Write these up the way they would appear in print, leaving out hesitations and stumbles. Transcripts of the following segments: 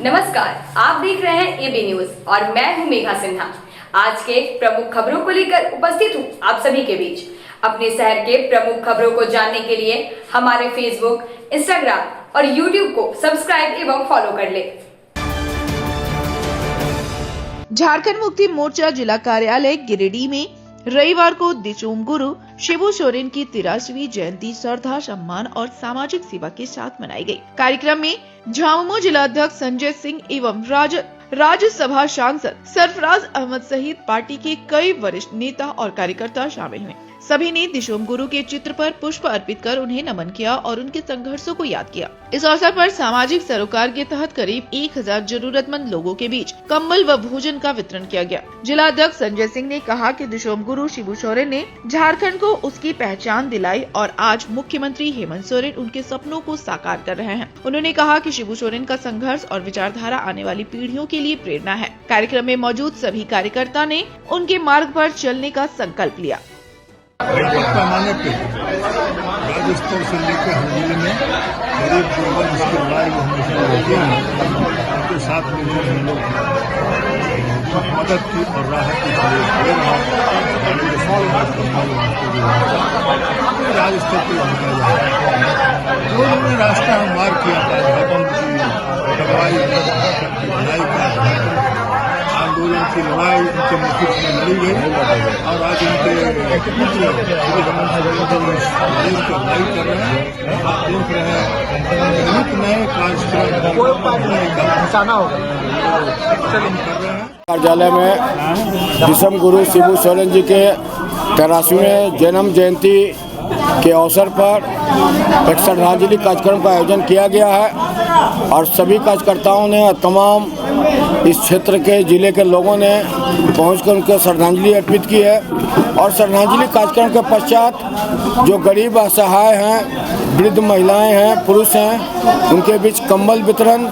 नमस्कार, आप देख रहे हैं एबी न्यूज और मैं हूं मेघा सिन्हा। आज के प्रमुख खबरों को लेकर उपस्थित हूं आप सभी के बीच। अपने शहर के प्रमुख खबरों को जानने के लिए हमारे फेसबुक, इंस्टाग्राम और यूट्यूब को सब्सक्राइब एवं फॉलो कर ले। झारखंड मुक्ति मोर्चा जिला कार्यालय गिरिडीह में रविवार को दिचोम गुरु शिबू सोरेन की 83वीं जयंती श्रद्धा, सम्मान और सामाजिक सेवा के साथ मनाई गई। कार्यक्रम में झामुमो जिला अध्यक्ष संजय सिंह एवं राज्यसभा सांसद सरफराज अहमद सहित पार्टी के कई वरिष्ठ नेता और कार्यकर्ता शामिल हुए। सभी ने दिशोम गुरु के चित्र पर पुष्प अर्पित कर उन्हें नमन किया और उनके संघर्षों को याद किया। इस अवसर पर सामाजिक सरोकार के तहत करीब 1000 जरूरतमंद लोगों के बीच कंबल व भोजन का वितरण किया गया। जिला अध्यक्ष संजय सिंह ने कहा कि दिशोम गुरु शिबू सोरेन ने झारखंड को उसकी पहचान दिलाई और आज मुख्यमंत्री हेमंत सोरेन उनके सपनों को साकार कर रहे हैं। उन्होंने कहा कि शिबू सोरेन का संघर्ष और विचारधारा आने वाली पीढ़ियों के लिए प्रेरणा है। कार्यक्रम में मौजूद सभी कार्यकर्ता ने उनके मार्ग पर चलने का संकल्प लिया। पैमाने पे राज्य स्तर से लेकर हर जिले में गरीब गुरबा जिसकी लड़ाई वो हमेशा लड़ते हैं, उनके साथ मिलकर हम लोग मदद की और राहत की खड़े रहे। राज्य स्तर पर पहुंचा जाए जो उन्होंने रास्ता मार किया था झारखंड की लड़ाई का आंदोलन की लड़ाई उनके नेतृत्व में लड़ी गई और आज उनके लड़ाई कर रहे हैं। आप देख रहे हैं नए कार्यक्रम कार्यालय में दिसम गुरु शिबू सोरेन जी के 83वें जन्म जयंती के अवसर पर एक श्रद्धांजलि कार्यक्रम का आयोजन किया गया है और सभी कार्यकर्ताओं ने और तमाम इस क्षेत्र के जिले के लोगों ने पहुंचकर उनको श्रद्धांजलि अर्पित की है। और श्रद्धांजलि कार्यक्रम के पश्चात जो गरीब असहाय हैं, वृद्ध महिलाएं हैं, पुरुष हैं, उनके बीच कंबल वितरण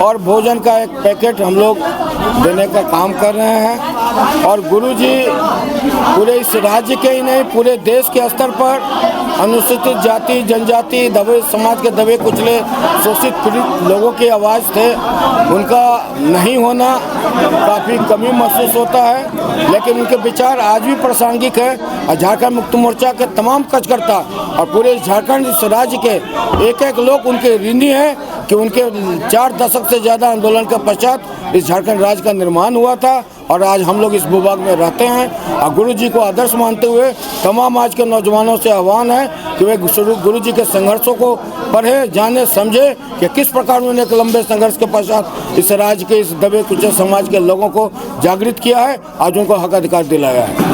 और भोजन का एक पैकेट हम लोग देने का काम कर रहे हैं। और गुरुजी पूरे इस राज्य के ही नहीं पूरे देश के स्तर पर अनुसूचित जाति, जनजाति, दबे समाज के दबे कुचले शोषित पीड़ित लोगों की आवाज़ थे, उनका नहीं होना काफ़ी कमी महसूस होता है, लेकिन उनके विचार आज भी प्रासंगिक है। और झारखंड मुक्ति मोर्चा के तमाम कार्यकर्ता और पूरे झारखंड इस राज्य के एक एक लोग उनके ऋणी हैं कि उनके 4 दशक से ज़्यादा आंदोलन के पश्चात इस झारखंड राज्य का निर्माण हुआ था और आज हम लोग इस भूभाग में रहते हैं। और गुरु जी को आदर्श मानते हुए तमाम आज के नौजवानों से आह्वान है कि वे गुरु जी के संघर्षों को पढ़े, जाने, समझे कि किस प्रकार उन्होंने एक लंबे संघर्ष के पश्चात इस राज्य के इस दबे कुचले समाज के लोगों को जागृत किया है, आज उनको हक अधिकार दिलाया है।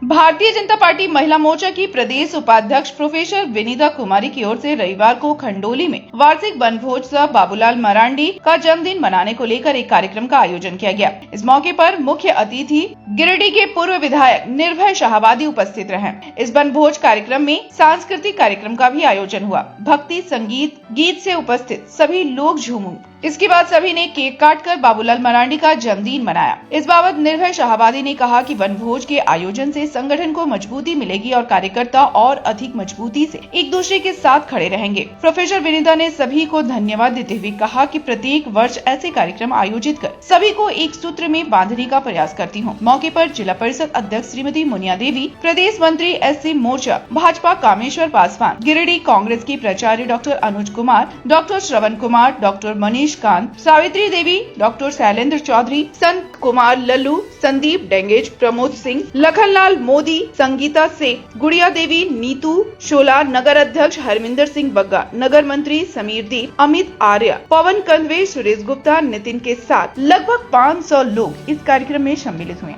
भारतीय जनता पार्टी महिला मोर्चा की प्रदेश उपाध्यक्ष प्रोफेसर विनीता कुमारी की ओर से रविवार को खंडोली में वार्षिक वनभोज सह बाबूलाल मरांडी का जन्मदिन मनाने को लेकर एक कार्यक्रम का आयोजन किया गया। इस मौके पर मुख्य अतिथि गिरिडीह के पूर्व विधायक निर्भय शाहाबादी उपस्थित रहे। इस वनभोज कार्यक्रम में सांस्कृतिक कार्यक्रम का भी आयोजन हुआ। भक्ति, संगीत, गीत से उपस्थित सभी लोग झूमे। इसके बाद सभी ने केक काटकर बाबूलाल मरांडी का जन्मदिन मनाया। इस बाबत निर्भय शाहाबादी ने कहा कि वनभोज के आयोजन से संगठन को मजबूती मिलेगी और कार्यकर्ता और अधिक मजबूती से एक दूसरे के साथ खड़े रहेंगे। प्रोफेसर विनीता ने सभी को धन्यवाद देते हुए कहा कि प्रत्येक वर्ष ऐसे कार्यक्रम आयोजित कर सभी को एक सूत्र में बांधने का प्रयास करती हूँ। मौके पर जिला परिषद अध्यक्ष श्रीमती मुनिया देवी, प्रदेश मंत्री SC मोर्चा भाजपा कामेश्वर पासवान, गिरिडीह कांग्रेस की प्राचार्य doctor Anuj Kumar, doctor Shravan Kumar, doctor Manish Kant, Savitri Devi, doctor Shailendra Chaudhary, Sant Kumar Lallu, Sandeep डेंगेज, Pramod Singh, Lakhanlal Modi, Sangeeta से, गुड़िया देवी, नीतू शोला, नगर अध्यक्ष हरमिंदर सिंह बग्गा, नगर मंत्री समीर दीप, अमित आर्य, पवन कंदवे, सुरेश गुप्ता, नितिन के साथ लगभग 500 लोग इस कार्यक्रम में सम्मिलित हुए।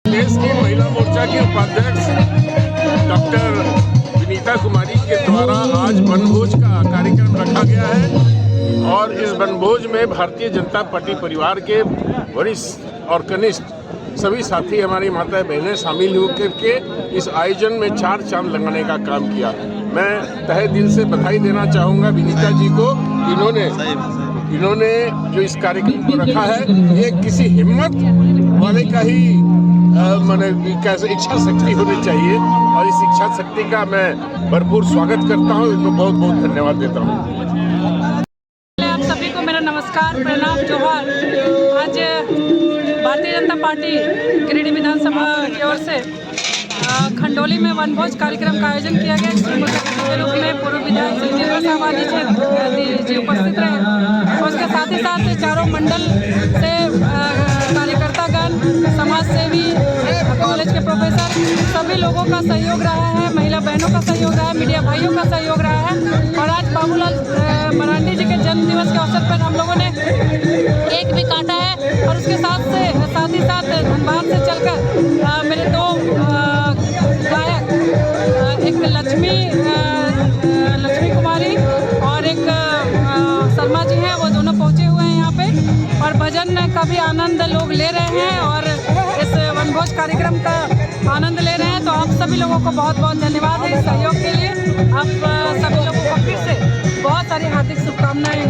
देश की महिला मोर्चा की उपाध्यक्ष डॉक्टर विनीता कुमारी के द्वारा आज वनभोज का कार्यक्रम रखा गया है और इस वनभोज में भारतीय जनता पार्टी परिवार के वरिष्ठ और कनिष्ठ सभी साथी हमारी माताएं बहनें शामिल होकर के इस आयोजन में 4 चांद लगाने का काम किया। मैं तहे दिल से बधाई देना चाहूँगा विनीता जी को। इन्होंने जो इस कार्यक्रम को रखा है ये किसी हिम्मत वाले का ही मैंने कैसे इच्छा शक्ति होनी चाहिए, और इस इच्छा शक्ति का मैं भरपूर स्वागत करता हूँ। इनको बहुत बहुत धन्यवाद देता हूँ। आप सभी को मेरा नमस्कार, प्रणाम, जोहार। आज भारतीय जनता पार्टी गिरिडीह विधानसभा की ओर से खंडोली में वनभोज कार्यक्रम का आयोजन किया गया। इसमें मुख्य अतिथि के रूप में पूर्व विधायक श्री जी उपस्थित रहे। उसके साथ ही साथ चारों मंडल से कार्यकर्तागण, समाज सेवी, कॉलेज के प्रोफेसर, सभी लोगों का सहयोग रहा है, महिला बहनों का सहयोग रहा है, मीडिया भाइयों का सहयोग रहा है। और आज बाबूलाल मरांडी जी के जन्म दिवस के अवसर पर हम लोगों ने केक भी काटा है। और उसके साथ ही साथ धनबाद से चलकर मेरे दो गायक, एक लक्ष्मी कुमारी और एक शर्मा जी हैं, वो दोनों पहुंचे हुए हैं यहाँ पे और भजन का भी आनंद लोग ले रहे हैं और इस वनभोज कार्यक्रम का आनंद ले रहे हैं। तो आप सभी लोगों को बहुत बहुत धन्यवाद है इस सहयोग के लिए। आप सभी लोगों को फिर से बहुत सारी हार्दिक शुभकामनाएं।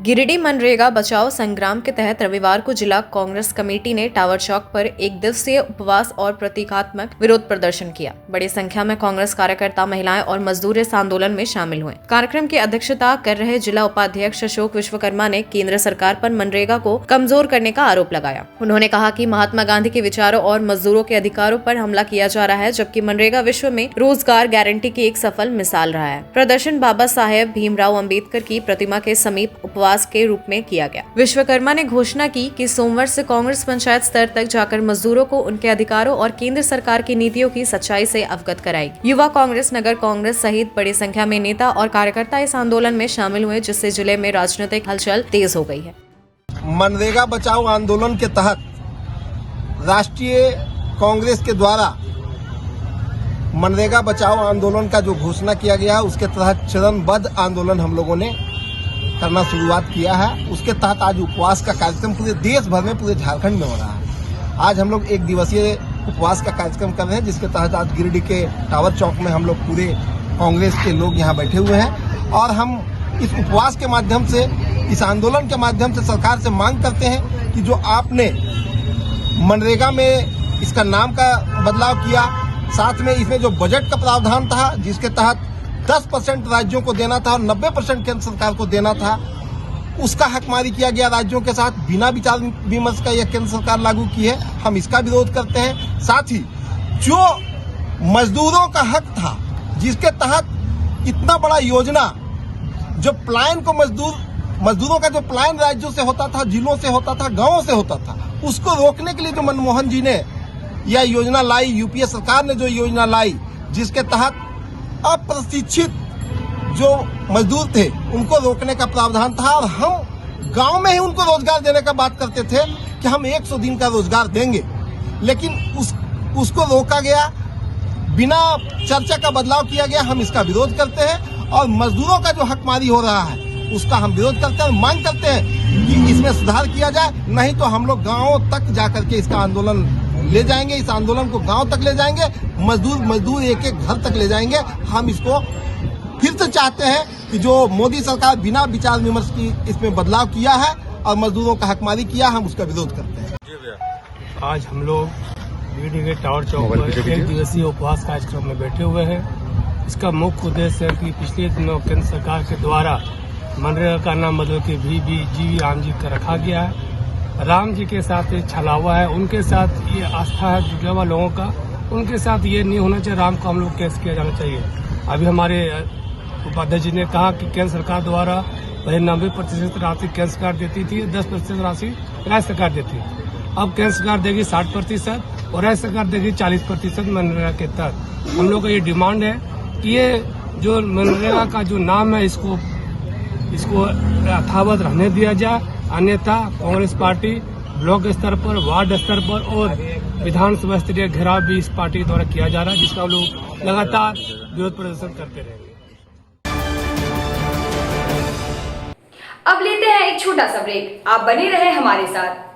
गिरिडीह मनरेगा बचाओ संग्राम के तहत रविवार को जिला कांग्रेस कमेटी ने टावर चौक पर एक दिवसीय उपवास और प्रतीकात्मक विरोध प्रदर्शन किया। बड़ी संख्या में कांग्रेस कार्यकर्ता, महिलाएं और मजदूर इस आंदोलन में शामिल हुए। कार्यक्रम की अध्यक्षता कर रहे जिला उपाध्यक्ष अशोक विश्वकर्मा ने केंद्र सरकार पर मनरेगा को कमजोर करने का आरोप लगाया। उन्होंने कहा कि महात्मा गांधी के विचारों और मजदूरों के अधिकारों पर हमला किया जा रहा है, जबकि मनरेगा विश्व में रोजगार गारंटी की एक सफल मिसाल रहा है। प्रदर्शन बाबा साहेब भीमराव अम्बेडकर की प्रतिमा के समीप उपवास के रूप में किया गया। विश्वकर्मा ने घोषणा की कि सोमवार से कांग्रेस पंचायत स्तर तक जाकर मजदूरों को उनके अधिकारों और केंद्र सरकार की नीतियों की सच्चाई से अवगत कराएगी। युवा कांग्रेस, नगर कांग्रेस सहित बड़ी संख्या में नेता और कार्यकर्ता इस आंदोलन में शामिल हुए, जिससे जिले में राजनीतिक हलचल तेज हो गई है। मनरेगा बचाओ आंदोलन के तहत राष्ट्रीय कांग्रेस के द्वारा मनरेगा बचाओ आंदोलन का जो घोषणा किया गया है, उसके तहत चरणबद्ध आंदोलन हम लोगों ने करना शुरुआत किया है। उसके तहत आज उपवास का कार्यक्रम पूरे देश भर में, पूरे झारखंड में हो रहा है। आज हम लोग एक दिवसीय उपवास का कार्यक्रम कर रहे हैं, जिसके तहत आज गिरिडीह के टावर चौक में हम लोग पूरे कांग्रेस के लोग यहाँ बैठे हुए हैं और हम इस उपवास के माध्यम से, इस आंदोलन के माध्यम से सरकार से मांग करते हैं कि जो आपने मनरेगा में इसका नाम का बदलाव किया, साथ में इसमें जो बजट का प्रावधान था, जिसके तहत 10% राज्यों को देना था और 90% केंद्र सरकार को देना था, उसका हकमारी किया गया राज्यों के साथ बिना विचार विमर्श का यह केंद्र सरकार लागू की है। हम इसका विरोध करते हैं। साथ ही जो मजदूरों का हक था, जिसके तहत इतना बड़ा योजना, जो प्लान को मजदूरों का जो प्लान राज्यों से होता था, जिलों से होता था, गांवों से होता था, उसको रोकने के लिए जो मनमोहन जी ने यह योजना लाई, यूपीए सरकार ने जो योजना लाई, जिसके तहत अप्रशिक्षित जो मजदूर थे उनको रोकने का प्रावधान था और हम गांव में ही उनको रोजगार देने का बात करते थे कि हम 100 दिन का रोजगार देंगे, लेकिन उसको रोका गया, बिना चर्चा का बदलाव किया गया। हम इसका विरोध करते हैं और मजदूरों का जो हकमारी हो रहा है उसका हम विरोध करते हैं और मांग करते हैं कि इसमें सुधार किया जाए, नहीं तो हम लोग गाँव तक जाकर के इसका आंदोलन ले जाएंगे। इस आंदोलन को गांव तक ले जाएंगे, मजदूर एक एक घर तक ले जाएंगे। हम इसको फिर से चाहते हैं कि जो मोदी सरकार बिना विचार विमर्श की इसमें बदलाव किया है और मजदूरों का हकमारी किया, हम उसका विरोध करते हैं। आज हम लोग गिरिडीह के टावर चौक पर एक दिवसीय उपवास कार्यक्रम में बैठे हुए हैं। इसका मुख्य उद्देश्य है कि पिछले दिनों केंद्र सरकार के द्वारा मनरेगा का नाम बदल के VBG राम जी का रखा गया है। राम जी के साथ छलावा है, उनके साथ ये आस्था है जुड़ा हुआ लोगों का, उनके साथ ये नहीं होना चाहिए। राम को हम लोग कैसे किया जाना चाहिए। अभी हमारे उपाध्यक्ष जी ने कहा कि केंद्र सरकार द्वारा पहले 90% राशि केंद्र सरकार देती थी, 10% राशि राज्य सरकार देती थी। अब केंद्र सरकार देगी 60% और राज्य सरकार देगी 40% मनरेगा के तहत। हम लोग का ये डिमांड है कि ये जो मनरेगा का जो नाम है, इसको यथावत रहने दिया जाए, अन्यथा कांग्रेस पार्टी ब्लॉक स्तर पर, वार्ड स्तर पर और विधानसभा स्तरीय घेराव भी इस पार्टी द्वारा किया जा रहा है, जिसका हम लोग लगातार विरोध प्रदर्शन करते रहेंगे। अब लेते हैं एक छोटा सा ब्रेक। आप बने रहे हमारे साथ।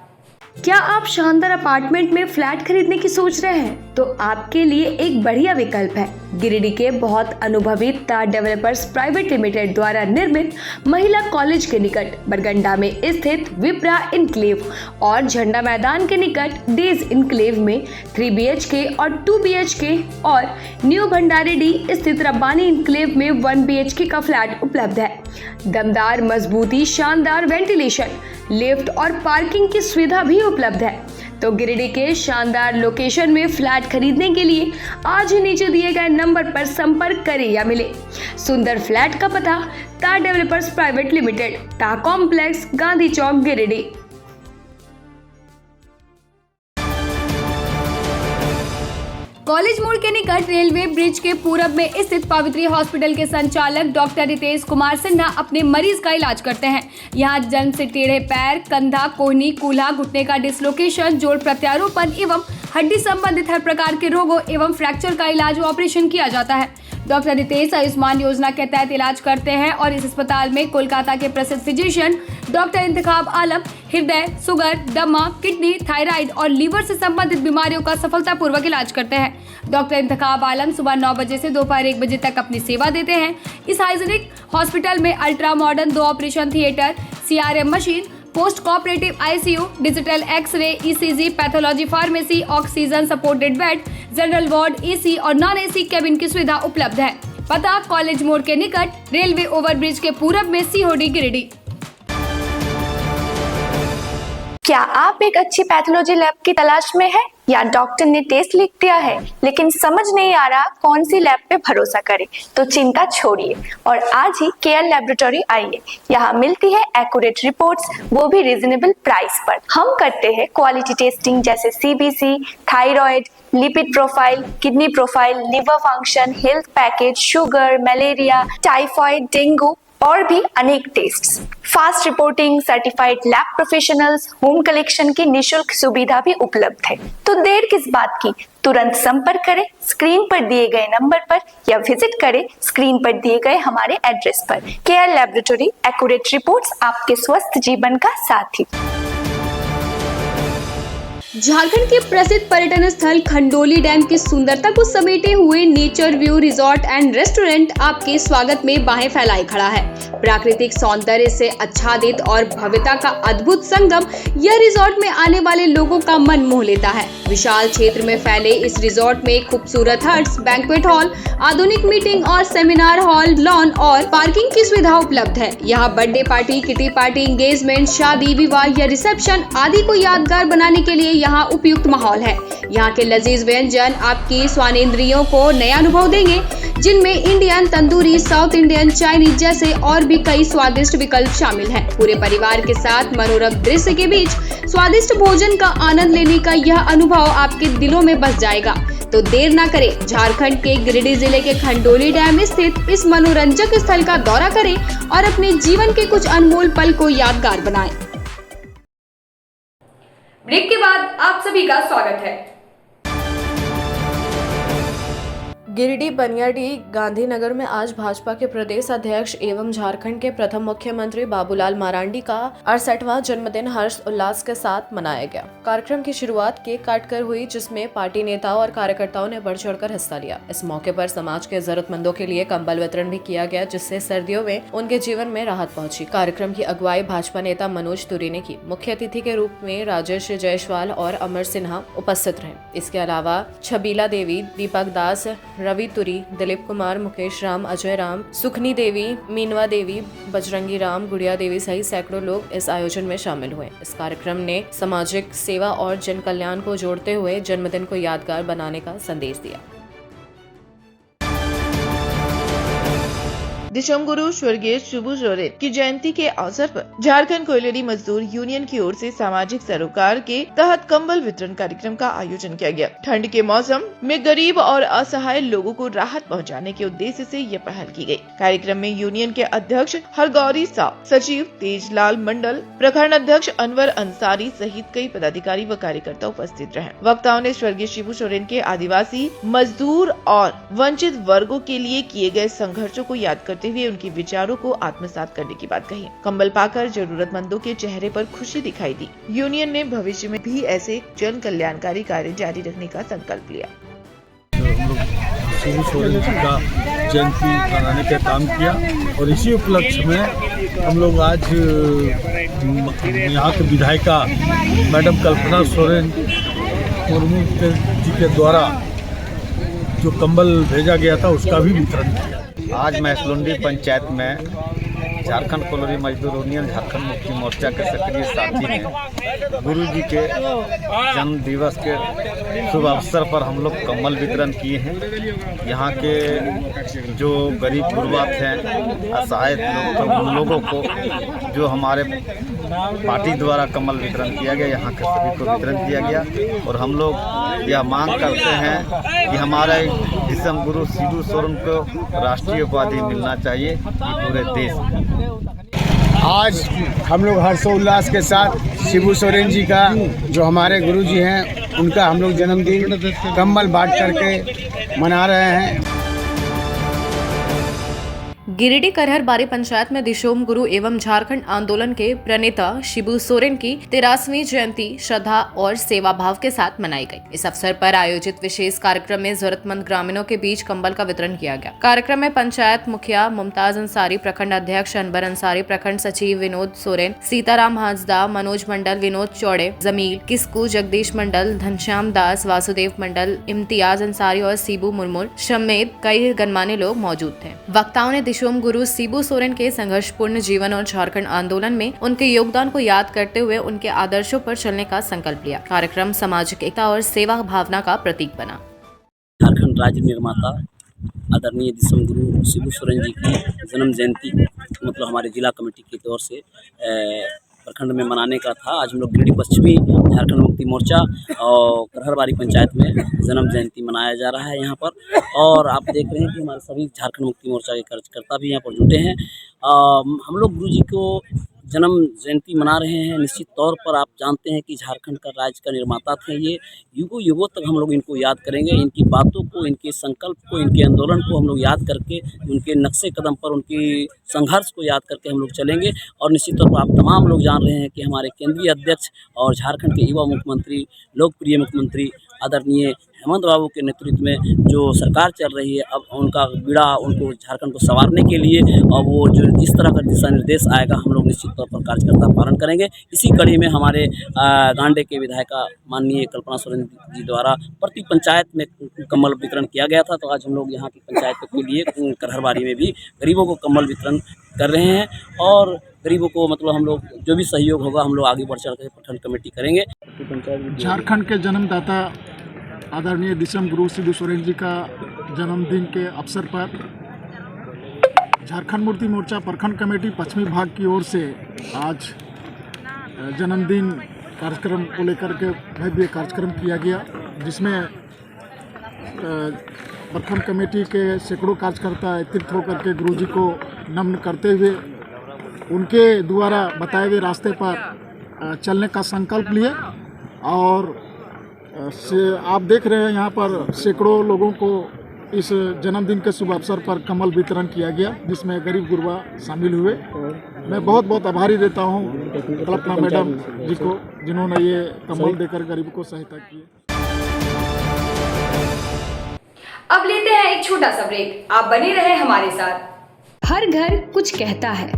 क्या आप शानदार अपार्टमेंट में फ्लैट खरीदने की सोच रहे हैं? तो आपके लिए एक बढ़िया विकल्प है। गिरिडीह के बहुत अनुभवी तार डेवलपर्स प्राइवेट लिमिटेड द्वारा निर्मित महिला कॉलेज के निकट बरगंडा में स्थित विप्रा इनक्लेव और झंडा मैदान के निकट डेज इनक्लेव में 3 BHK और 2 BHK और न्यू भंडारीडीह स्थित रब्बानी इनक्लेव में 1 BHK का फ्लैट उपलब्ध है। दमदार मजबूती, शानदार वेंटिलेशन, लिफ्ट और पार्किंग की सुविधा भी उपलब्ध है। तो गिरिडीह के शानदार लोकेशन में फ्लैट खरीदने के लिए आज ही नीचे दिए गए नंबर पर संपर्क करें या मिले। सुंदर फ्लैट का पता तार डेवलपर्स प्राइवेट लिमिटेड, टा कॉम्प्लेक्स, गांधी चौक, गिरिडीह। कॉलेज मोड़ के निकट रेलवे ब्रिज के पूरब में स्थित पवित्री हॉस्पिटल के संचालक डॉक्टर रितेश कुमार सिन्हा अपने मरीज का इलाज करते हैं। यहाँ जन्म से टेढ़े पैर, कंधा, कोहनी, कूल्हा, घुटने का डिसलोकेशन, जोड़ प्रत्यारोपण एवं हड्डी संबंधित हर प्रकार के रोगों एवं फ्रैक्चर का इलाज व ऑपरेशन किया जाता है। डॉक्टर रितेश आयुष्मान योजना के तहत इलाज करते हैं और इस अस्पताल में कोलकाता के प्रसिद्ध फिजिशियन डॉक्टर इंतखाब आलम हृदय, शुगर, दमा, किडनी, थायराइड और लीवर से संबंधित बीमारियों का सफलतापूर्वक इलाज करते हैं। डॉक्टर इंतखाब आलम सुबह 9 बजे से दोपहर 1 बजे तक अपनी सेवा देते हैं। इस हाइजीनिक हॉस्पिटल में ultra modern 2 operation theatre, CRM machine, post cooperative ICU, digital x ray, ECG, pathology, pharmacy, oxygen supported bed, general ward, AC और नॉन AC कैबिन की सुविधा उपलब्ध है। पता कॉलेज मोड़ के निकट रेलवे ओवरब्रिज के पूरब में COD गिरिडीह। क्या आप एक अच्छी पैथोलॉजी लैब की तलाश में हैं या डॉक्टर ने टेस्ट लिख दिया है लेकिन समझ नहीं आ रहा कौन सी लैब पे भरोसा करें? तो चिंता छोड़िए और आज ही केयर लैबोरेटरी आइए। यहाँ मिलती है एक्यूरेट रिपोर्ट्स, वो भी रीजनेबल प्राइस पर। हम करते हैं क्वालिटी टेस्टिंग जैसे CBC, thyroid, lipid profile, kidney profile, liver function, health package, sugar, malaria, typhoid, dengue और भी अनेक tests. Fast reporting, certified lab professionals, home collection की निशुल्क सुविधा भी उपलब्ध है। तो देर किस बात की, तुरंत संपर्क करें स्क्रीन पर दिए गए नंबर पर या विजिट करें स्क्रीन पर दिए गए हमारे एड्रेस पर। केयर लैबोरेटरी, एक्यूरेट रिपोर्ट्स, आपके स्वस्थ जीवन का साथी। झारखंड के प्रसिद्ध पर्यटन स्थल खंडोली डैम की सुंदरता को समेटे हुए nature view resort and restaurant आपके स्वागत में बाहें फैलाए खड़ा है। प्राकृतिक सौंदर्य से आच्छादित और भव्यता का अद्भुत संगम यह रिजॉर्ट में आने वाले लोगों का मन मोह लेता है। विशाल क्षेत्र में फैले इस रिजॉर्ट में खूबसूरत हट्स, बैंक्वेट हॉल, आधुनिक मीटिंग और सेमिनार हॉल, लॉन और पार्किंग की सुविधा उपलब्ध है। यहाँ birthday party, kitty party, engagement, शादी, विवाह या रिसेप्शन आदि को यादगार बनाने के लिए यहाँ उपयुक्त माहौल है। यहाँ के लजीज व्यंजन आपकी स्वानेंद्रियों को नया अनुभव देंगे, जिनमें Indian, tandoori, south Indian, Chinese जैसे और भी कई स्वादिष्ट विकल्प शामिल हैं। पूरे परिवार के साथ मनोरम दृश्य के बीच स्वादिष्ट भोजन का आनंद लेने का यह अनुभव आपके दिलों में बस जाएगा। तो देर ना करें, झारखंड के गिरिडीह जिले के खंडोली डैम स्थित इस मनोरंजक स्थल का दौरा करें और अपने जीवन के कुछ अनमोल पल को यादगार बनाएं। ब्रेक के बाद आप सभी का स्वागत है। गिरिडीह बनियाडीह गांधीनगर में आज भाजपा के प्रदेश अध्यक्ष एवं झारखंड के प्रथम मुख्यमंत्री बाबूलाल मरांडी का 68वां जन्मदिन हर्ष उल्लास के साथ मनाया गया। कार्यक्रम की शुरुआत केक काटकर हुई, जिसमें पार्टी नेताओं और कार्यकर्ताओं ने बढ़ चढ़कर हिस्सा लिया। इस मौके पर समाज के जरूरतमंदों के लिए कंबल वितरण भी किया गया, जिससे सर्दियों में उनके जीवन में राहत पहुंची। कार्यक्रम की अगुवाई भाजपा नेता मनोज तुरी ने की। मुख्य अतिथि के रूप में राजेश जायसवाल और अमर सिन्हा उपस्थित रहे। इसके अलावा छबीला देवी, दीपक दास, रवि तुरी, दिलीप कुमार, मुकेश राम, अजय राम, सुखनी देवी, मीनवा देवी, बजरंगी राम, गुड़िया देवी सहित सैकड़ों लोग इस आयोजन में शामिल हुए। इस कार्यक्रम ने सामाजिक सेवा और जन कल्याण को जोड़ते हुए जन्मदिन को यादगार बनाने का संदेश दिया। दिशम गुरु स्वर्गीय शिबू सोरेन की जयंती के अवसर पर झारखंड कोयलेरी मजदूर यूनियन की ओर से सामाजिक सरोकार के तहत कंबल वितरण कार्यक्रम का आयोजन किया गया। ठंड के मौसम में गरीब और असहाय लोगों को राहत पहुंचाने के उद्देश्य से यह पहल की गई। कार्यक्रम में यूनियन के अध्यक्ष हरगौरी साव, सचिव तेजलाल मंडल, प्रखंड अध्यक्ष अनवर अंसारी सहित कई पदाधिकारी व कार्यकर्ता उपस्थित रहे। वक्ताओं ने स्वर्गीय शिबू सोरेन के आदिवासी, मजदूर और वंचित वर्गों के लिए किए गए संघर्षों को याद करते करते हुए उनके विचारों को आत्मसात करने की बात कही। कंबल पाकर जरूरतमंदों के चेहरे पर खुशी दिखाई दी। यूनियन ने भविष्य में भी ऐसे जन कल्याणकारी कार्य जारी रखने का संकल्प लिया। शिबू सोरेन जी का जयंती मनाने का काम किया और इसी उपलक्ष्य में हम लोग आज यहाँ के विधायिका मैडम कल्पना सोरेन मुर्मू जी के द्वारा जो कंबल भेजा गया था उसका भी वितरण किया। आज मैसलुंडी पंचायत में झारखंड कोलोरी मजदूर यूनियन झारखंड मुक्ति मोर्चा के सक्रिय साथी ने गुरु जी के जन्म दिवस के शुभ अवसर पर हम लोग कम्बल वितरण किए हैं। यहाँ के जो गरीब गुरबात हैं, असहाय लोग थे, उन लोगों को जो हमारे पार्टी द्वारा कम्बल वितरण किया गया, यहाँ के सभी को वितरण किया गया। और हम लोग यह मांग करते हैं कि हमारे विषम गुरु शिबू सोरेन को राष्ट्रीय उपाधि मिलना चाहिए पूरे देश में। आज हम लोग हर्षोल्लास के साथ शिबू सोरेन जी का जो हमारे गुरु जी हैं उनका हम लोग जन्मदिन कंबल बांट करके मना रहे हैं। गिरिडीह करहर बारी पंचायत में दिशोम गुरु एवं झारखंड आंदोलन के प्रणेता शिबू सोरेन की 83वीं जयंती श्रद्धा और सेवा भाव के साथ मनाई गई। इस अवसर पर आयोजित विशेष कार्यक्रम में जरूरतमंद ग्रामीणों के बीच कंबल का वितरण किया गया। कार्यक्रम में पंचायत मुखिया मुमताज अंसारी, प्रखंड अध्यक्ष अनवर अंसारी, प्रखंड सचिव विनोद सोरेन, सीताराम हांसदा, मनोज मंडल, विनोद चौड़े, जमील किस्कू, जगदीश मंडल, घनश्याम दास, वासुदेव मंडल, इम्तियाज अंसारी और शिबू मुर्मू समेत कई गणमान्य लोग मौजूद थे। वक्ताओं ने दिशोम गुरु शिबू सोरेन के संघर्षपूर्ण जीवन और झारखंड आंदोलन में उनके योगदान को याद करते हुए उनके आदर्शों पर चलने का संकल्प लिया। कार्यक्रम सामाजिक एकता और सेवा भावना का प्रतीक बना। झारखंड राज्य निर्माता आदरणीय दिशम गुरु शिबू सोरेन जी की जन्म जयंती मतलब हमारे जिला कमेटी की ओर से प्रखंड में मनाने का था। आज हम लोग गिरिडीह पश्चिमी झारखंड मुक्ति मोर्चा और करहरबारी पंचायत में जन्म जयंती मनाया जा रहा है यहाँ पर। और आप देख रहे हैं कि हमारे सभी झारखंड मुक्ति मोर्चा के कार्यकर्ता भी यहाँ पर जुटे हैं। हम लोग गुरु जी को जन्म जयंती मना रहे हैं। निश्चित तौर पर आप जानते हैं कि झारखंड का राज्य का निर्माता थे ये। युगों युगों तक हम लोग इनको याद करेंगे, इनकी बातों को, इनके संकल्प को, इनके आंदोलन को हम लोग याद करके उनके नक्शे कदम पर उनकी संघर्ष को याद करके हम लोग चलेंगे। और निश्चित तौर पर आप तमाम लोग जान रहे हैं कि हमारे केंद्रीय अध्यक्ष और झारखंड के युवा मुख्यमंत्री, लोकप्रिय मुख्यमंत्री आदरणीय हेमंत बाबू के नेतृत्व में जो सरकार चल रही है, अब उनका बीड़ा उनको झारखंड को संवारने के लिए और वो जो जिस तरह का दिशा निर्देश आएगा हम लोग निश्चित तौर पर कार्यकर्ता पालन करेंगे। इसी कड़ी में हमारे गांडे के विधायिका माननीय कल्पना सोरेन जी द्वारा प्रति पंचायत में कम्बल वितरण किया गया था। तो आज हम लोग यहाँ की पंचायत के लिए करहरबारी में भी गरीबों को कम्बल वितरण कर रहे हैं और गरीबों को मतलब हम लोग जो भी सहयोग होगा हम लोग आगे बढ़ चढ़ कर प्रखंड कमेटी करेंगे। झारखंड के जन्मदाता आदरणीय दिशम गुरु शिबू सोरेन जी का जन्मदिन के अवसर पर झारखंड मुक्ति मोर्चा प्रखंड कमेटी पश्चिमी भाग की ओर से आज जन्मदिन कार्यक्रम को लेकर के भव्य कार्यक्रम किया गया, जिसमें प्रखंड कमेटी के सैकड़ों कार्यकर्ता एकत्रित होकर के गुरु जी को नमन करते हुए उनके द्वारा बताए हुए रास्ते पर चलने का संकल्प लिए। और आप देख रहे हैं यहाँ पर सैकड़ों लोगों को इस जन्मदिन के शुभ अवसर पर कम्बल वितरण किया गया, जिसमें गरीब गुरबा शामिल हुए। मैं बहुत बहुत आभारी रहता हूँ कल्पना मैडम जी को, जिन्होंने ये कम्बल देकर गरीब को सहायता की। अब लेते हैं एक छोटा सा ब्रेक। आप बने रहे हमारे साथ। हर घर कुछ कहता है,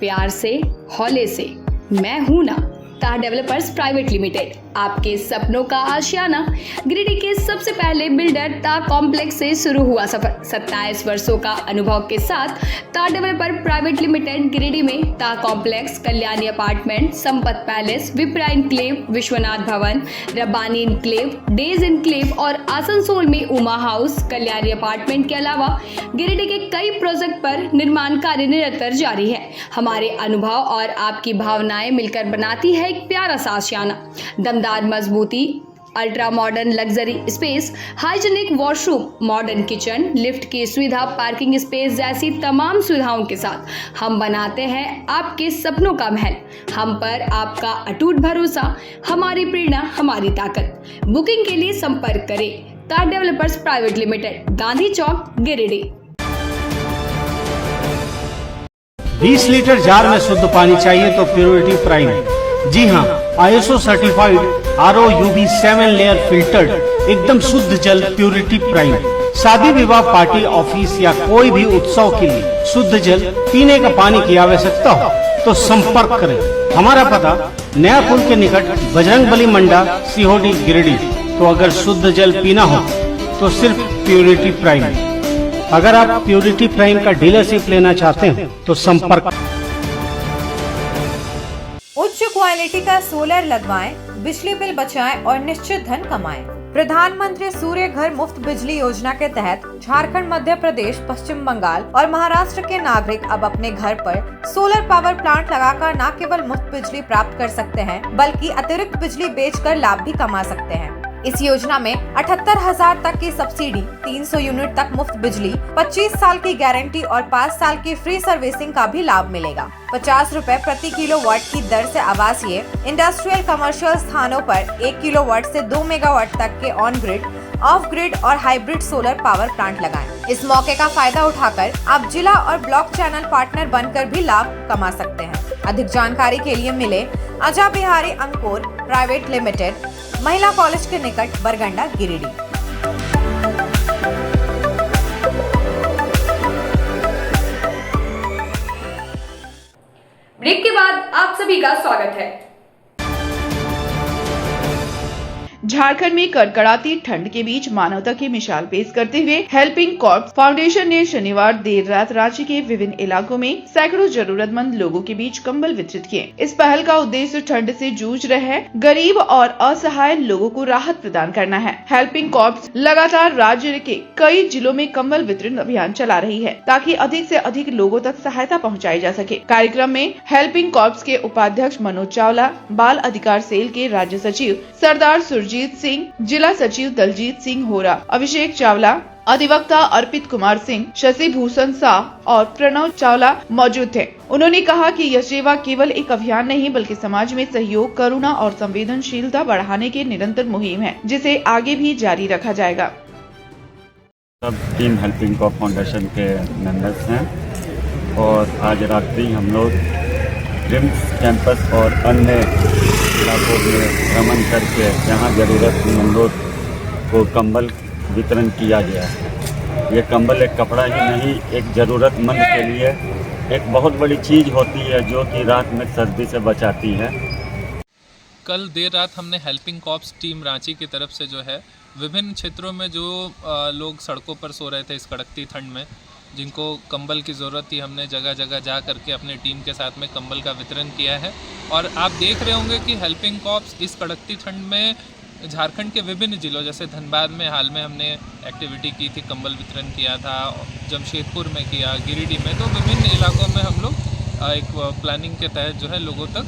प्यार से, हौले से, मैं हूं ना। ताह डेवलपर्स प्राइवेट लिमिटेड, आपके सपनों का आशियाना। गिरिडीह के सबसे पहले बिल्डर ताह कॉम्प्लेक्स से शुरू हुआ सफर। 27 वर्षों का अनुभव के साथ ताह डेवलपर प्राइवेट लिमिटेड गिरिडीह में ताह complex, Kalyani apartment, Sampat palace, Vipra enclave, Vishwanath Bhawan, Rabbani enclave, days enclave और आसनसोल में उमा हाउस, कल्याणी अपार्टमेंट के अलावा गिरिडीह के कई प्रोजेक्ट पर निर्माण कार्य निरंतर जारी है। हमारे अनुभव और आपकी भावनाएं मिलकर बनाती है एक प्यारा सा आशियाना। दमदार मजबूती, ultra modern luxury space, hygienic washroom, modern kitchen, lift की सुविधा, पार्किंग स्पेस जैसी तमाम सुविधाओं के साथ हम बनाते हैं आपके सपनों का महल। हम पर आपका अटूट भरोसा, हमारी प्रेरणा, हमारी ताकत। बुकिंग के लिए संपर्क करें ताह डेवलपर्स प्राइवेट लिमिटेड, गांधी चौक, गिरिडीह। 20 लीटर जार में शुद्ध पानी चाहिए तो प्योरिटी प्राइम। जी हाँ, ISO certified RO UV 7 layer filtered एकदम शुद्ध जल प्योरिटी प्राइम। शादी विवाह पार्टी ऑफिस या कोई भी उत्सव के लिए शुद्ध जल पीने का पानी की आवश्यकता हो तो संपर्क करें। हमारा पता नया पुल के निकट बजरंगबली मंडा COD गिरिडीह। तो अगर शुद्ध जल पीना हो तो सिर्फ प्योरिटी प्राइम। अगर आप प्योरिटी प्राइम का डीलरशिप लेना चाहते हैं तो संपर्क। उच्च क्वालिटी का सोलर लगवाएं, बिजली बिल बचाएं और निश्चित धन कमाएं। प्रधानमंत्री सूर्य घर मुफ्त बिजली योजना के तहत झारखंड, मध्य प्रदेश, पश्चिम बंगाल और महाराष्ट्र के नागरिक अब अपने घर पर सोलर पावर प्लांट लगाकर न केवल मुफ्त बिजली प्राप्त कर सकते हैं बल्कि अतिरिक्त बिजली बेचकर लाभ भी कमा सकते हैं। इस योजना में 78,000 तक की सब्सिडी, 300 यूनिट तक मुफ्त बिजली, 25 साल की गारंटी और 5 साल की फ्री सर्विसिंग का भी लाभ मिलेगा। 50 रुपए प्रति किलोवाट की दर से आवासीय, इंडस्ट्रियल, कमर्शियल स्थानों पर 1 किलोवाट से 2 मेगावाट तक के ऑन ग्रिड, ऑफ ग्रिड और हाइब्रिड सोलर पावर प्लांट लगाएं। इस मौके का फायदा उठाकर आप जिला और ब्लॉक चैनल पार्टनर बनकर भी लाभ कमा सकते हैं। अधिक जानकारी के लिए मिले अजा बिहारी अंकुर प्राइवेट लिमिटेड, महिला कॉलेज के निकट, बरगंडा, गिरिडीह। ब्रेक के बाद आप सभी का स्वागत है। झारखंड में कड़कड़ाती ठंड के बीच मानवता की मिसाल पेश करते हुए हेल्पिंग कॉर्प्स फाउंडेशन ने शनिवार देर रात रांची के विभिन्न इलाकों में सैकड़ों जरूरतमंद लोगों के बीच कंबल वितरित किए। इस पहल का उद्देश्य ठंड से जूझ रहे गरीब और असहाय लोगों को राहत प्रदान करना है। हेल्पिंग कॉर्प्स लगातार राज्य के कई जिलों में कंबल वितरण अभियान चला रही है ताकि अधिक से अधिक लोगों तक सहायता पहुँचाई जा सके। कार्यक्रम में हेल्पिंग कॉर्प्स के उपाध्यक्ष मनोज चावला, बाल अधिकार सेल के राज्य सचिव सरदार सुरजीत सिंह, जिला सचिव दलजीत सिंह होरा, अभिषेक चावला, अधिवक्ता अर्पित कुमार सिंह, शशि भूषण शाह और प्रणव चावला मौजूद थे। उन्होंने कहा कि यह सेवा केवल एक अभियान नहीं बल्कि समाज में सहयोग, करुणा और संवेदनशीलता बढ़ाने की निरंतर मुहिम है जिसे आगे भी जारी रखा जाएगा। सब टीम हेल्पिंग कॉर्प फाउंडेशन के मेंबर्स हैं और आज रात्रि हम लोग रिम्स कैंपस और अन्य इलाकों में भ्रमण करके जहाँ ज़रूरतमंदों को कंबल वितरण किया गया है। ये कंबल एक कपड़ा ही नहीं, एक ज़रूरतमंद के लिए एक बहुत बड़ी चीज़ होती है जो कि रात में सर्दी से बचाती है। कल देर रात हमने हेल्पिंग कॉर्प्स टीम रांची की तरफ से जो है विभिन्न क्षेत्रों में जो लोग सड़कों पर सो रहे थे इस कड़कती ठंड में, जिनको कंबल की ज़रूरत थी, हमने जगह जगह जा करके अपने टीम के साथ में कंबल का वितरण किया है। और आप देख रहे होंगे कि हेल्पिंग कॉर्प्स इस कड़कती ठंड में झारखंड के विभिन्न जिलों जैसे धनबाद में हाल में हमने एक्टिविटी की थी, कंबल वितरण किया था, जमशेदपुर में किया, गिरिडीह में, तो विभिन्न इलाकों में हम लोग एक प्लानिंग के तहत जो है लोगों तक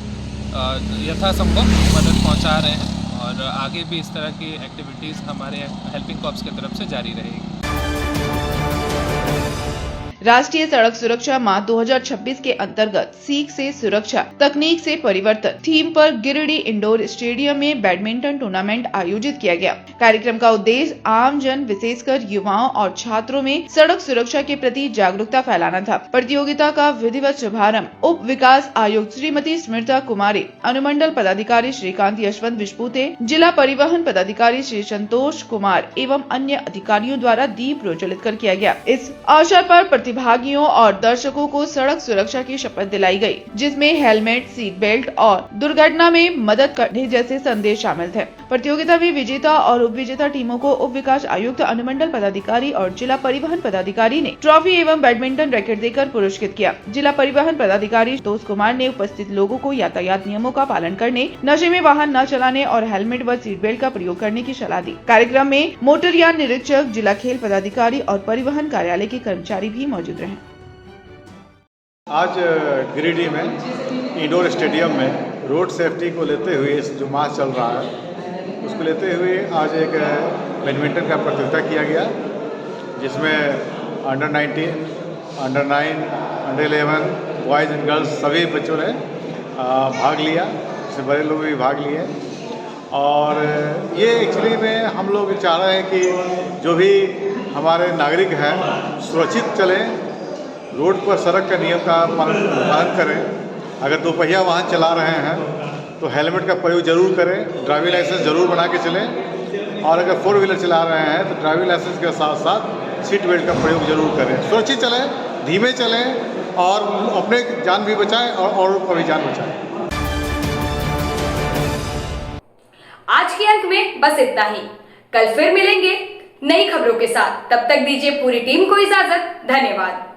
यथासंभव मदद पहुँचा रहे हैं और आगे भी इस तरह की एक्टिविटीज़ हमारे हेल्पिंग कॉर्प्स की तरफ से जारी रहेगी। राष्ट्रीय सड़क सुरक्षा माह 2026 के अंतर्गत सीख से सुरक्षा, तकनीक से परिवर्तन थीम पर गिरिडीह इंडोर स्टेडियम में बैडमिंटन टूर्नामेंट आयोजित किया गया। कार्यक्रम का उद्देश्य आम जन, विशेषकर युवाओं और छात्रों में सड़क सुरक्षा के प्रति जागरूकता फैलाना था। प्रतियोगिता का विधिवत शुभारंभ उप विकास आयुक्त श्रीमती स्मृता कुमारी, अनुमंडल पदाधिकारी श्रीकांत यशवंत विस्पुते, जिला परिवहन पदाधिकारी श्री संतोष कुमार एवं अन्य अधिकारियों द्वारा दीप प्रज्वलित कर किया गया। इस अवसर पर प्रतिभागियों और दर्शकों को सड़क सुरक्षा की शपथ दिलाई गई, जिसमें हेलमेट, सीट बेल्ट और दुर्घटना में मदद करने जैसे संदेश शामिल थे। प्रतियोगिता में विजेता और उप विजेता टीमों को उप विकास आयुक्त, अनुमंडल पदाधिकारी और जिला परिवहन पदाधिकारी ने ट्रॉफी एवं बैडमिंटन रैकेट देकर पुरस्कृत किया। जिला परिवहन पदाधिकारी संतोष कुमार ने उपस्थित लोगों को यातायात नियमों का पालन करने, नशे में वाहन न चलाने और हेलमेट व सीट बेल्ट का प्रयोग करने की सलाह दी। कार्यक्रम में मोटरयान निरीक्षक, जिला खेल पदाधिकारी और परिवहन कार्यालय के कर्मचारी भी मौजूद रहे। आज गिरिडीह में इंडोर स्टेडियम में रोड सेफ्टी को लेते हुए जो माह चल रहा है उसको लेते हुए आज एक बैडमिंटन का प्रतियोगिता किया गया, जिसमें under 19, under 9, under 11 boys and girls सभी बच्चों ने भाग लिया, इसमें बड़े लोग भी भाग लिए। और ये एक्चुअली में हम लोग चाह रहे हैं कि जो भी हमारे नागरिक हैं सुरक्षित चलें रोड पर सड़क का नियम का पालन करें। अगर दोपहिया वाहन चला रहे हैं तो हेलमेट का प्रयोग जरूर करें, ड्राइविंग लाइसेंस जरूर बना के चलें, और अगर 4 व्हीलर चला रहे हैं तो ड्राइविंग लाइसेंस के साथ साथ सीट बेल्ट का प्रयोग जरूर करें। सुरक्षित चलें, धीमे चलें और अपने जान भी बचाएं और औरों को भी जान बचाएं। आज के अंक में बस इतना ही। कल फिर मिलेंगे नई खबरों के साथ। तब तक दीजिए पूरी टीम को इजाजत। धन्यवाद।